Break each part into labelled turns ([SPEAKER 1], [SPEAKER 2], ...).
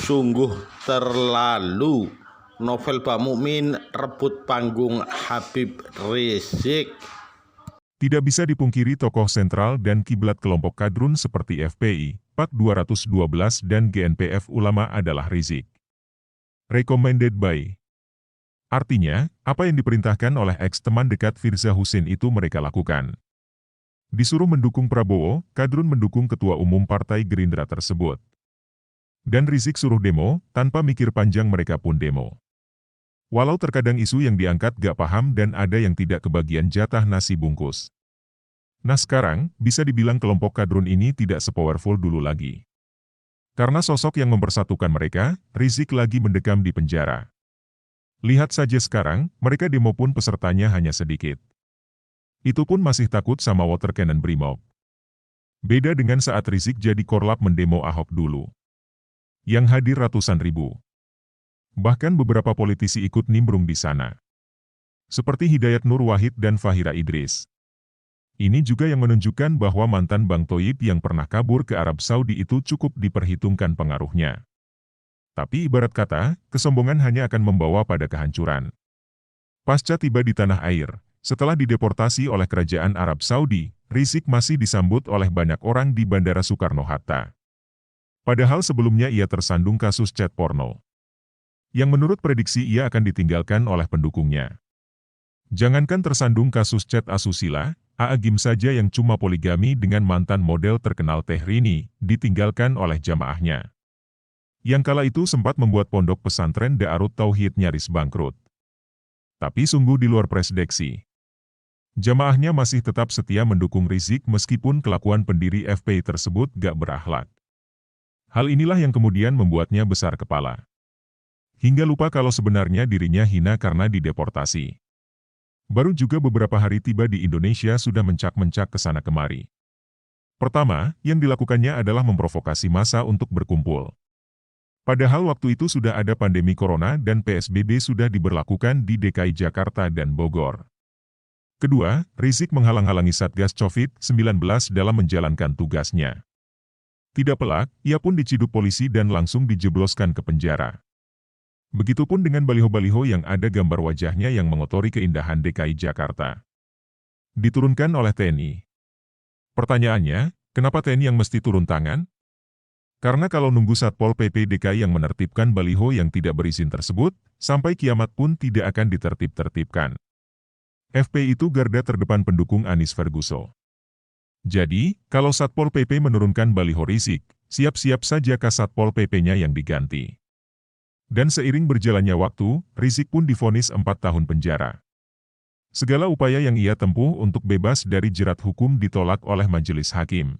[SPEAKER 1] Sungguh terlalu, Novel Bamukmin rebut panggung Habib Rizik.
[SPEAKER 2] Tidak bisa dipungkiri tokoh sentral dan kiblat kelompok kadrun seperti FPI, PAK 212 dan GNPF Ulama adalah Rizik. Recommended by. Artinya, apa yang diperintahkan oleh ex-teman dekat Firza Husein itu mereka lakukan. Disuruh mendukung Prabowo, kadrun mendukung ketua umum Partai Gerindra tersebut. Dan Rizik suruh demo, tanpa mikir panjang mereka pun demo. Walau terkadang isu yang diangkat gak paham dan ada yang tidak kebagian jatah nasi bungkus. Nah sekarang, bisa dibilang kelompok kadrun ini tidak sepowerful dulu lagi. Karena sosok yang mempersatukan mereka, Rizik lagi mendekam di penjara. Lihat saja sekarang, mereka demo pun pesertanya hanya sedikit. Itu pun masih takut sama water cannon Brimob. Beda dengan saat Rizik jadi korlap mendemo Ahok dulu. Yang hadir ratusan ribu. Bahkan beberapa politisi ikut nimbrung di sana. Seperti Hidayat Nur Wahid dan Fahira Idris. Ini juga yang menunjukkan bahwa mantan Bang Thoyib yang pernah kabur ke Arab Saudi itu cukup diperhitungkan pengaruhnya. Tapi ibarat kata, kesombongan hanya akan membawa pada kehancuran. Pasca tiba di tanah air, setelah dideportasi oleh kerajaan Arab Saudi, Rizik masih disambut oleh banyak orang di Bandara Soekarno-Hatta. Padahal sebelumnya ia tersandung kasus chat porno. Yang menurut prediksi ia akan ditinggalkan oleh pendukungnya. Jangankan tersandung kasus chat asusila, A'agim saja yang cuma poligami dengan mantan model terkenal Tehrini, ditinggalkan oleh jamaahnya. Yang kala itu sempat membuat pondok pesantren Daarut Tauhid nyaris bangkrut. Tapi sungguh di luar prediksi. Jamaahnya masih tetap setia mendukung Rizik meskipun kelakuan pendiri FPI tersebut gak berakhlak. Hal inilah yang kemudian membuatnya besar kepala. Hingga lupa kalau sebenarnya dirinya hina karena dideportasi. Baru juga beberapa hari tiba di Indonesia sudah mencak-mencak ke sana kemari. Pertama, yang dilakukannya adalah memprovokasi massa untuk berkumpul. Padahal waktu itu sudah ada pandemi corona dan PSBB sudah diberlakukan di DKI Jakarta dan Bogor. Kedua, Rizik menghalang-halangi Satgas COVID-19 dalam menjalankan tugasnya. Tidak pelak, ia pun diciduk polisi dan langsung dijebloskan ke penjara. Begitupun dengan baliho-baliho yang ada gambar wajahnya yang mengotori keindahan DKI Jakarta. Diturunkan oleh TNI. Pertanyaannya, kenapa TNI yang mesti turun tangan? Karena kalau nunggu Satpol PP DKI yang menertibkan baliho yang tidak berizin tersebut, sampai kiamat pun tidak akan ditertib-tertibkan. FPI itu garda terdepan pendukung Anies Ferguson. Jadi, kalau Satpol PP menurunkan baliho Rizik, siap-siap saja Kasatpol PP-nya yang diganti. Dan seiring berjalannya waktu, Rizik pun divonis 4 tahun penjara. Segala upaya yang ia tempuh untuk bebas dari jerat hukum ditolak oleh majelis hakim.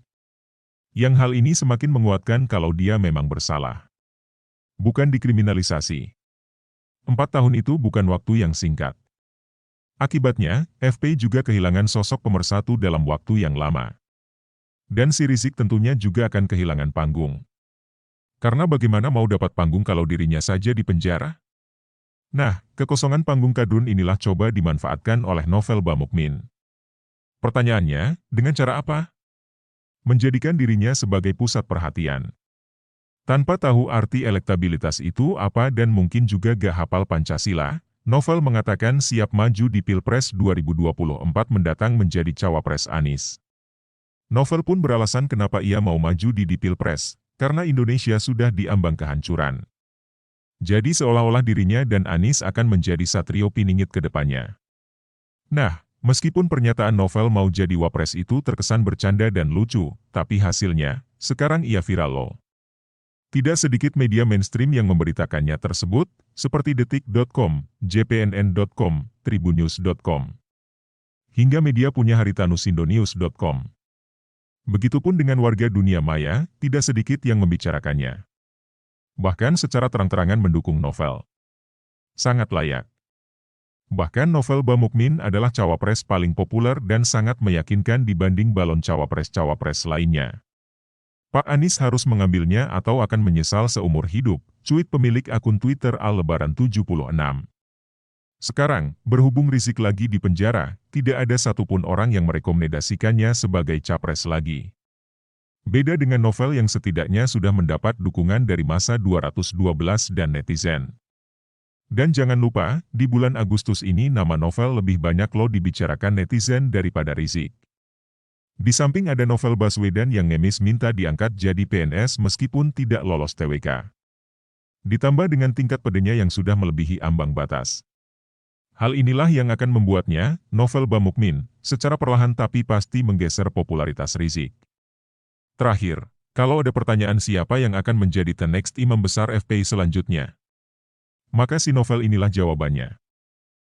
[SPEAKER 2] Yang hal ini semakin menguatkan kalau dia memang bersalah. Bukan dikriminalisasi. 4 tahun itu bukan waktu yang singkat. Akibatnya, FPI juga kehilangan sosok pemersatu dalam waktu yang lama. Dan si Rizik tentunya juga akan kehilangan panggung. Karena bagaimana mau dapat panggung kalau dirinya saja di penjara? Nah, kekosongan panggung kadrun inilah coba dimanfaatkan oleh Novel Bamukmin. Pertanyaannya, dengan cara apa? Menjadikan dirinya sebagai pusat perhatian. Tanpa tahu arti elektabilitas itu apa dan mungkin juga gak hafal Pancasila, Novel mengatakan siap maju di Pilpres 2024 mendatang menjadi cawapres Anies. Novel pun beralasan kenapa ia mau maju di Pilpres, karena Indonesia sudah diambang kehancuran. Jadi seolah-olah dirinya dan Anies akan menjadi satrio piningit ke depannya. Nah, meskipun pernyataan Novel mau jadi wapres itu terkesan bercanda dan lucu, tapi hasilnya, sekarang ia viral loh. Tidak sedikit media mainstream yang memberitakannya tersebut, seperti Detik.com, JPNN.com, Tribunnews.com. Hingga media punya Haritanu-Sindonews.com. Begitupun dengan warga dunia maya, tidak sedikit yang membicarakannya. Bahkan secara terang-terangan mendukung Novel. Sangat layak. Bahkan Novel Bamukmin adalah cawapres paling populer dan sangat meyakinkan dibanding balon cawapres-cawapres lainnya. Pak Anies harus mengambilnya atau akan menyesal seumur hidup, cuit pemilik akun Twitter @lebaran76. Sekarang, berhubung Rizik lagi di penjara, tidak ada satupun orang yang merekomendasikannya sebagai capres lagi. Beda dengan novel yang setidaknya sudah mendapat dukungan dari masa 212 dan netizen. Dan jangan lupa, di bulan Agustus ini nama novel lebih banyak loh dibicarakan netizen daripada Rizik. Di samping ada novel Baswedan yang ngemis minta diangkat jadi PNS meskipun tidak lolos TWK. Ditambah dengan tingkat pedenya yang sudah melebihi ambang batas. Hal inilah yang akan membuatnya, novel Ba Mukmin, secara perlahan tapi pasti menggeser popularitas Rizik. Terakhir, kalau ada pertanyaan siapa yang akan menjadi the next imam besar FPI selanjutnya, maka si novel inilah jawabannya.